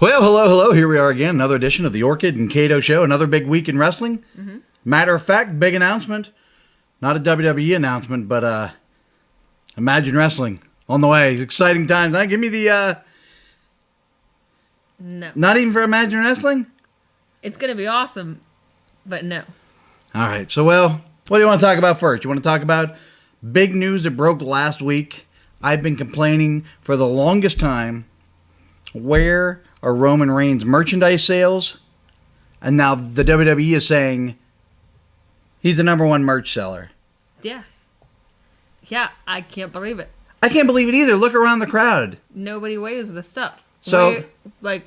Well, hello. Here we are again. Another edition of the Orchid and Kato show. Another big week in wrestling. Mm-hmm. Matter of fact, big announcement. Not a WWE announcement, but Imagine Wrestling on the way. Exciting times. Give me the... No. Not even for Imagine Wrestling? It's going to be awesome, but no. All right. So, well, what do you want to talk about first? You want to talk about big news that broke last week? I've been complaining for the longest time. Where are Roman Reigns' merchandise sales? And now the WWE is saying he's the number one merch seller. Yes. Yeah, I can't believe it. I can't believe it either. Look around the crowd. Nobody wears the stuff. So, the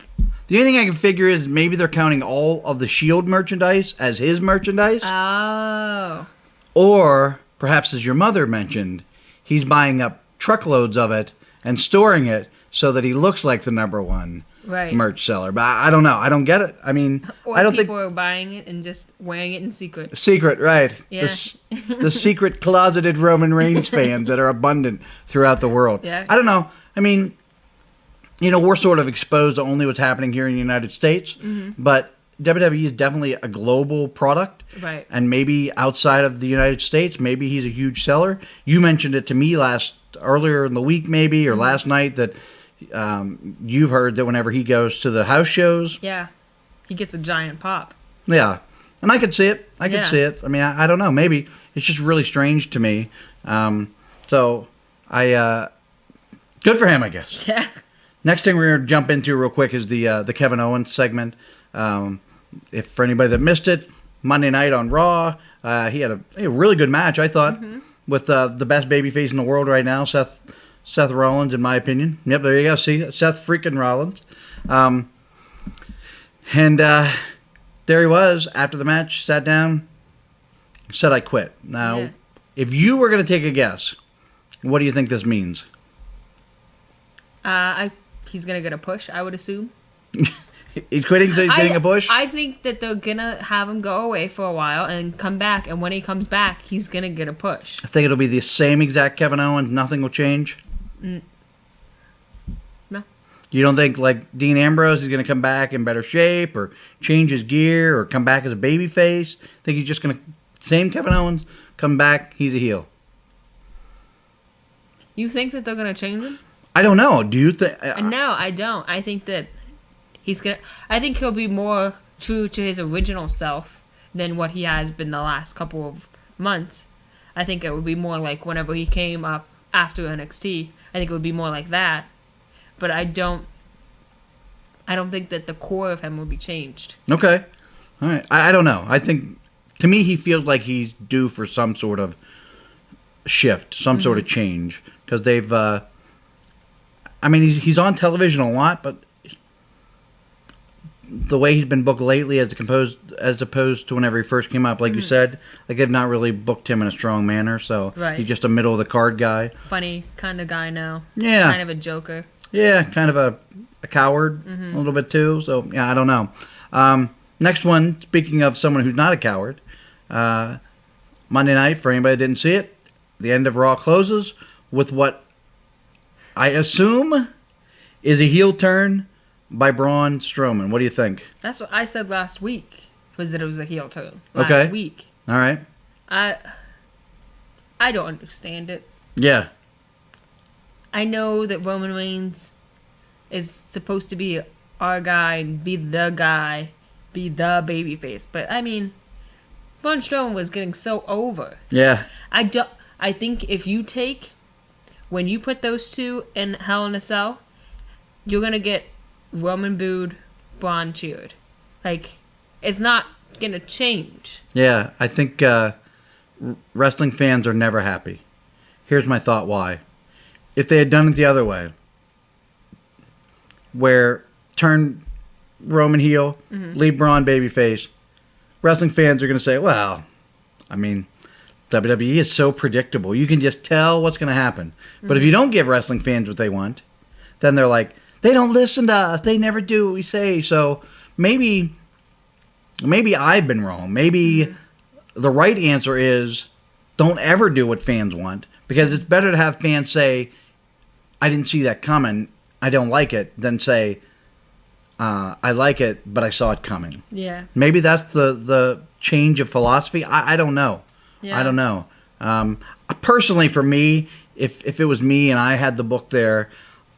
only thing I can figure is maybe they're counting all of the Shield merchandise as his merchandise. Oh. Or, perhaps as your mother mentioned, he's buying up truckloads of it and storing it so that he looks like the number one merch seller. But I don't know. I don't get it. I mean, or I don't people are buying it and just wearing it in secret. Secret, right. Yeah. The secret closeted Roman Reigns fans that are abundant throughout the world. Yeah. I don't know. I mean, we're sort of exposed to only what's happening here in the United States. Mm-hmm. But WWE is definitely a global product. Right. And maybe outside of the United States, maybe he's a huge seller. You mentioned it to me earlier in the week maybe, or last night, that you've heard that whenever he goes to the house shows, he gets a giant pop. Yeah, and I could see it. I could see it. I mean, I don't know. Maybe it's just really strange to me. So I good for him, I guess. Yeah. Next thing we're gonna jump into real quick is the Kevin Owens segment. If for anybody that missed it, Monday night on Raw, he had a really good match, I thought, with the best babyface in the world right now, Seth Rollins, in my opinion. Yep, there you go. See, Seth freaking Rollins. And there he was after the match, sat down, said, "I quit." Now, if you were going to take a guess, what do you think this means? He's going to get a push, I would assume. He's quitting, so he's getting a push? I think that they're going to have him go away for a while and come back. And when he comes back, he's going to get a push. I think it'll be the same exact Kevin Owens. Nothing will change? No. You don't think, like, Dean Ambrose is going to come back in better shape or change his gear or come back as a babyface? Think he's just going to... Same Kevin Owens, come back, he's a heel. You think that they're going to change him? I don't know. Do you think... No, I don't. I think that I think he'll be more true to his original self than what he has been the last couple of months. I think it would be more like whenever he came up after NXT. I think it would be more like that. But I don't think that the core of him will be changed. Okay. All right. I don't know. I think, to me, he feels like he's due for some sort of shift, some sort of change. Because they've... he's on television a lot, but... the way he's been booked lately as opposed to whenever he first came up, like you said, like they've not really booked him in a strong manner, so he's just a middle of the card guy. Funny kind of guy now. Yeah. Kind of a joker. Yeah, kind of a coward a little bit too, so yeah, I don't know. Next one, speaking of someone who's not a coward, Monday night, for anybody that didn't see it, the end of Raw closes with what I assume is a heel turn by Braun Strowman. What do you think? That's what I said last week, was that it was a heel turn. Last week. All right. I don't understand it. Yeah. I know that Roman Reigns is supposed to be our guy and be the babyface. But, Braun Strowman was getting so over. Yeah. I think when you put those two in Hell in a Cell, you're going to get Roman booed, Braun cheered. Like, it's not going to change. Yeah, I think wrestling fans are never happy. Here's my thought why. If they had done it the other way, where turn Roman heel, leave Braun babyface, wrestling fans are going to say, well, WWE is so predictable. You can just tell what's going to happen. But if you don't give wrestling fans what they want, then they're like, they don't listen to us. They never do what we say. So maybe I've been wrong. Maybe the right answer is don't ever do what fans want, because it's better to have fans say, I didn't see that coming, I don't like it, than say, I like it, but I saw it coming. Yeah. Maybe that's the change of philosophy. I don't know. Yeah. I don't know. Personally, for me, if it was me and I had the book there,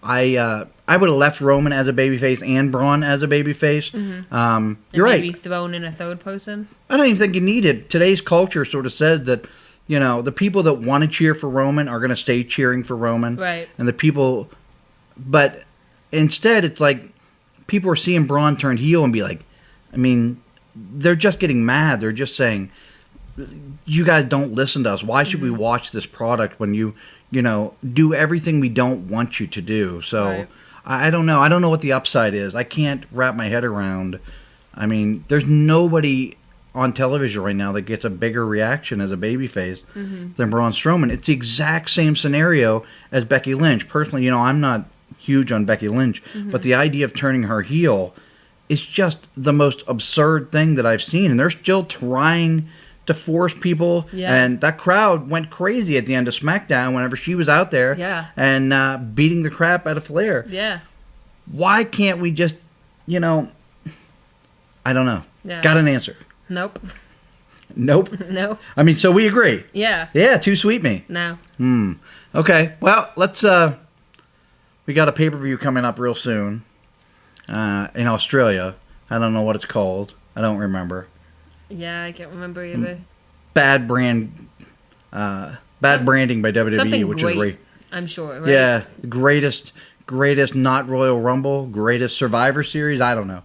I would have left Roman as a babyface and Braun as a babyface. Mm-hmm. You're right. Maybe thrown in a third person. I don't even think you need it. Today's culture sort of says that, the people that want to cheer for Roman are going to stay cheering for Roman. Right. And the people, but instead it's like people are seeing Braun turn heel and be like, they're just getting mad. They're just saying, you guys don't listen to us. Why should we watch this product when you do everything we don't want you to do? So right. I don't know. I don't know what the upside is. I can't wrap my head around. There's nobody on television right now that gets a bigger reaction as a babyface than Braun Strowman. It's the exact same scenario as Becky Lynch. Personally, I'm not huge on Becky Lynch, but the idea of turning her heel is just the most absurd thing that I've seen. And they're still trying to force people. Yeah. And that crowd went crazy at the end of SmackDown whenever she was out there and beating the crap out of Flair. Yeah. Why can't we just, I don't know. Yeah. Got an answer. Nope. Nope. No. So we agree. Yeah. Yeah, too sweet me. No. Okay, well, let's, we got a pay-per-view coming up real soon in Australia. I don't know what it's called. I don't remember. Yeah, I can't remember either. Bad branding by WWE, Something which great, is I'm sure, right? Yeah, greatest not Royal Rumble, greatest Survivor Series. I don't know.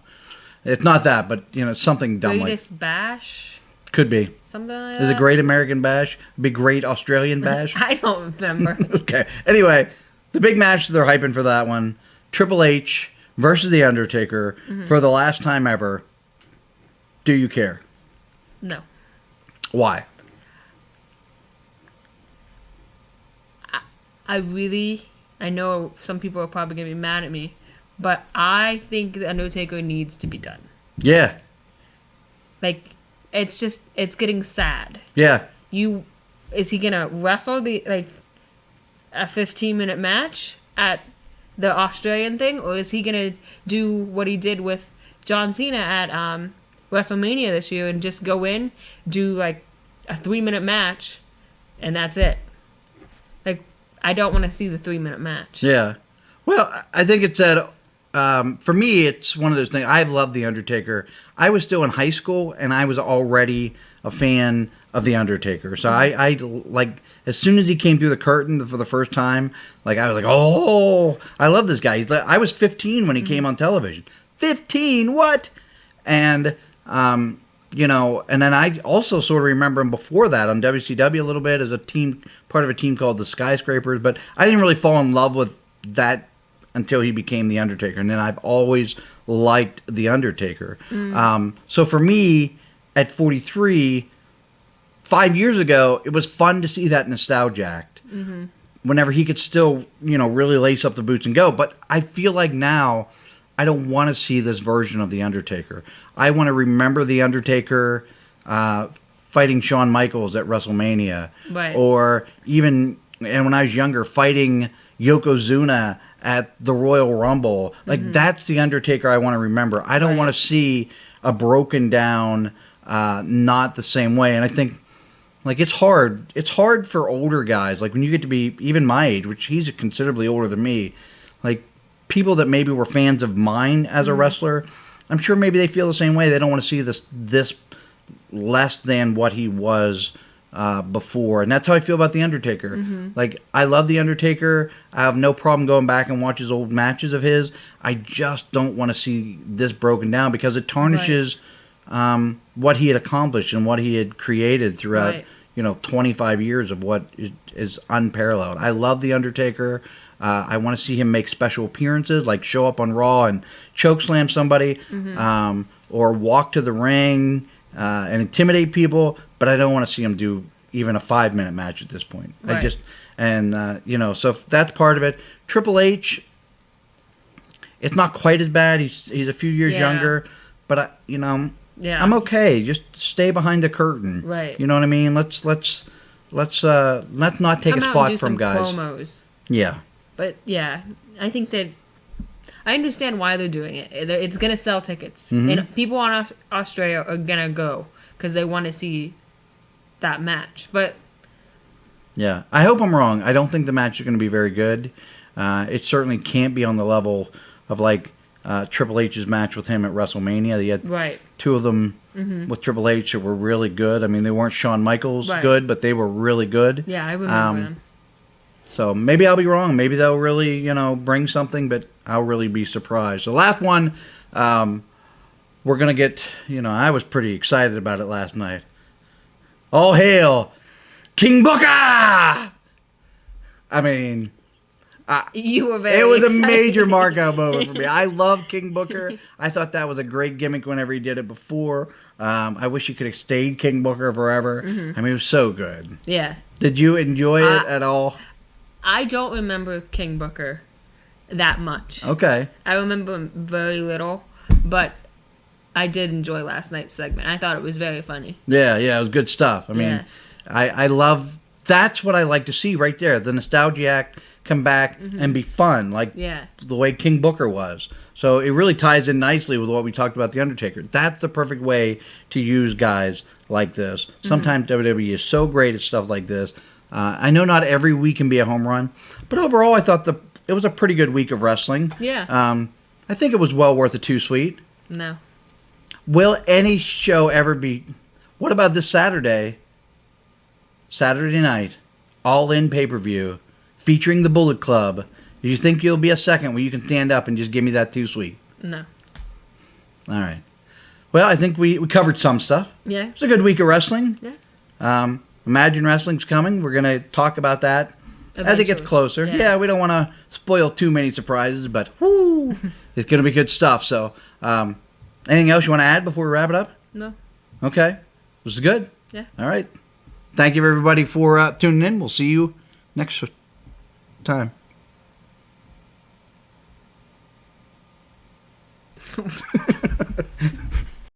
It's not that, but it's something dumb Greatest Bash? Could be. Something like that? Is it Great American Bash? Be Great Australian Bash? I don't remember. Okay. Anyway, the big match they're hyping for that one: Triple H versus The Undertaker for the last time ever. Do you care? No. Why? I know some people are probably going to be mad at me, but I think The Undertaker needs to be done. Yeah. It's getting sad. Yeah. Is he going to wrestle a 15-minute match at the Australian thing, or is he going to do what he did with John Cena at WrestleMania this year and just go in, do a 3-minute match, and that's it? I don't want to see the 3-minute match. Yeah. Well, I think it's that, for me, it's one of those things. I've loved The Undertaker. I was still in high school, and I was already a fan of The Undertaker. So I as soon as he came through the curtain for the first time, I was like, oh, I love this guy. I was 15 when he came on television. 15? What? And, and then I also sort of remember him before that on WCW a little bit as part of a team called the Skyscrapers, but I didn't really fall in love with that until he became The Undertaker, and then I've always liked The Undertaker. So for me, at 43, 5 years ago, it was fun to see that nostalgia act. Whenever he could still, really lace up the boots and go. But I feel like now I don't want to see this version of The Undertaker. I want to remember The Undertaker fighting Shawn Michaels at WrestleMania. Right. Or even, and when I was younger, fighting Yokozuna at the Royal Rumble. That's The Undertaker I want to remember. I don't want to see a broken down, not the same way. And I think, it's hard. It's hard for older guys. When you get to be even my age, which he's considerably older than me, people that maybe were fans of mine as a wrestler, I'm sure maybe they feel the same way. They don't want to see this less than what he was before. And that's how I feel about The Undertaker. I love The Undertaker. I have no problem going back and watch his old matches of his. I just don't want to see this broken down because it tarnishes what he had accomplished and what he had created throughout 25 years of what is unparalleled. I love The Undertaker. I want to see him make special appearances, show up on Raw and chokeslam somebody, or walk to the ring and intimidate people. But I don't want to see him do even a 5-minute match at this point. Right. So that's part of it. Triple H, it's not quite as bad. He's a few years younger, but I'm okay. Just stay behind the curtain. Right. You know what I mean? Let's not take Come a out spot and do from some guys. promos. Yeah. But yeah, I think that I understand why they're doing it. It's gonna sell tickets, Mm-hmm. and people on Australia are gonna go because they want to see that match. But Yeah, I hope I'm wrong. I don't think the match is going to be very good. It certainly can't be on the level of like Triple H's match with him at WrestleMania. He had right, two of them with Triple H that were really good. I mean, they weren't Shawn Michaels Right. good, but they were really good. yeah, I remember them. So maybe I'll be wrong. Maybe they'll really, bring something, but I'll really be surprised. The last one, we're going to get, I was pretty excited about it last night. All hail King Booker! I mean, You were very it was excited. a major markout moment for me. I love King Booker. I thought that was a great gimmick whenever he did it before. I wish he could have stayed King Booker forever. I mean, it was so good. Yeah. Did you enjoy it at all? I don't remember King Booker that much. Okay. I remember him very little, but I did enjoy last night's segment. I thought it was very funny. Yeah, it was good stuff. I mean, Yeah. I love, that's what I like to see right there. The nostalgia act come back and be fun, like Yeah. the way King Booker was. So it really ties in nicely with what we talked about The Undertaker. That's the perfect way to use guys like this. Sometimes WWE is so great at stuff like this. I know not every week can be a home run, but overall I thought it was a pretty good week of wrestling. Yeah. I think it was well worth a 2-sweet. No. Will any show ever be... What about this Saturday night, all-in pay-per-view, featuring the Bullet Club? Do you think you'll be a second where you can stand up and just give me that 2-sweet? No. All right. Well, I think we covered some stuff. Yeah. It's a good week of wrestling. Yeah. Imagine Wrestling's coming. We're going to talk about that as it gets Eventually. closer. Yeah. We don't want to spoil too many surprises, but whoo, it's going to be good stuff. So, anything else you want to add before we wrap it up? No. Okay. This is good. Yeah. All right. Thank you, everybody, for tuning in. We'll see you next time.